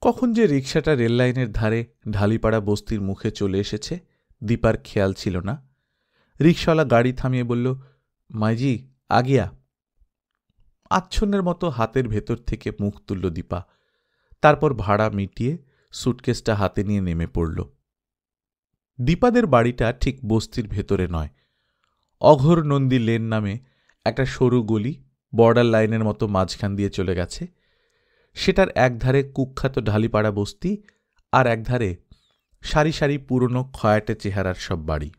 কখন যে রিকশাটা রেললাইনের ধারে ঢালিপাড়া বস্তির মুখে চলে এসেছে দীপার খেয়াল ছিল না। রিকশাওয়ালা গাড়ি থামিয়ে বলল, মাইজি আগিয়া। আচ্ছন্নের মতো হাতের ভেতর থেকে মুখ তুলল দীপা। তারপর ভাড়া মিটিয়ে সুটকেসটা হাতে নিয়ে নেমে পড়ল। দীপাদের বাড়িটা ঠিক বস্তির ভেতরে নয়, অঘোর নন্দী লেন নামে একটা সরু গলি বর্ডার লাইনের মতো মাঝখান দিয়ে চলে গেছে। সেটার একধারে কুখ্যাত ঢালিপাড়া বস্তি, আর একধারে সারি সারি পুরনো খয়াটে চেহারার সব বাড়ি।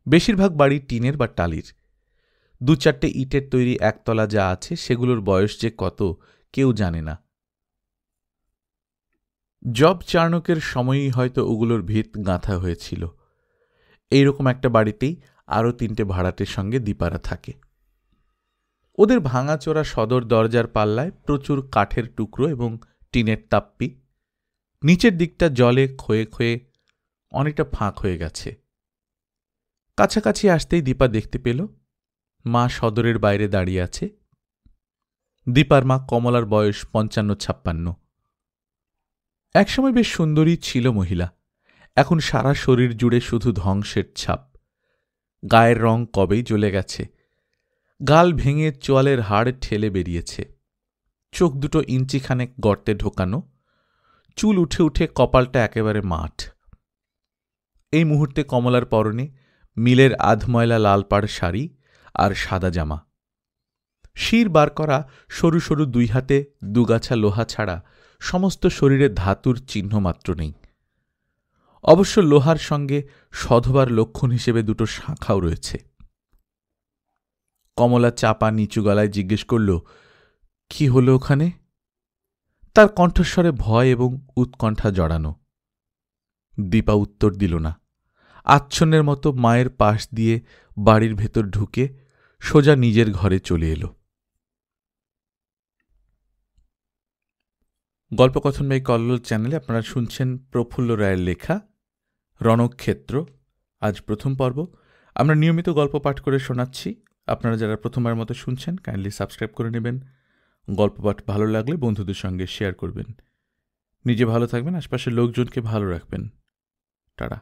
বেশিরভাগ বাড়ি টিনের বা টালির। দু চারটে ইটের তৈরি একতলা যা আছে সেগুলোর বয়স যে কত কেউ জানে না। জব চার্নকের সময়ই হয়তো ওগুলোর ভিত গাঁথা হয়েছিল। এইরকম একটা বাড়িতেই আরও 3টে ভাড়াটের সঙ্গে দীপারা থাকে। ওদের ভাঙাচোরা সদর দরজার পাল্লায় প্রচুর কাঠের টুকরো এবং টিনের তাপ্পি। নিচের দিকটা জলে ক্ষয়ে ক্ষয়ে অনেকটা ফাঁক হয়ে গেছে। কাছাকাছি আসতেই দীপা দেখতে পেল মা সদরের বাইরে দাঁড়িয়ে আছে। দীপার মা কমলার বয়স 55-56। একসময় বেশ সুন্দরী ছিল মহিলা, এখন সারা শরীর জুড়ে শুধু ধ্বংসের ছাপ। গায়ের রং কবেই জ্বলে গেছে, গাল ভেঙে চোয়ালের হাড় ঠেলে বেরিয়েছে, চোখ দুটো ইঞ্চিখানেক গর্তে ঢোকানো, চুল উঠে উঠে কপালটা একেবারে মাঠ। এই মুহূর্তে কমলার পরনে মিলের আধময়লা লালপাড় শাড়ি আর সাদা জামা। শির বার করা সরু সরু 2 হাতে 2 গাছা লোহা ছাড়া সমস্ত শরীরে ধাতুর চিহ্ন মাত্র নেই। অবশ্য লোহার সঙ্গে সধবার লক্ষণ হিসেবে 2টো শাঁখাও রয়েছে। কমলা চাপা নিচু গলায় জিজ্ঞেস করল, কি হলো ওখানে? তার কণ্ঠস্বরে ভয় এবং উৎকণ্ঠা জড়ানো। দীপা উত্তর দিল না। আচ্ছন্নের মতো মায়ের পাশ দিয়ে বাড়ির ভেতর ঢুকে সোজা নিজের ঘরে চলে এলো। গল্পকথন বাই কল্লোল চ্যানেলে আপনারা শুনছেন প্রফুল্ল রায়ের লেখা রণক্ষেত্র। আজ প্রথম পর্ব। আমরা নিয়মিত গল্প পাঠ করে শোনাচ্ছি। আপনারা যারা প্রথমবার মতো শুনছেন কাইন্ডলি সাবস্ক্রাইব করে নেবেন। গল্প পাঠ ভালো লাগলে বন্ধুদের সঙ্গে শেয়ার করবেন। নিজে ভালো থাকবেন, আশপাশের লোকজনকে ভালো রাখবেন। টাটা।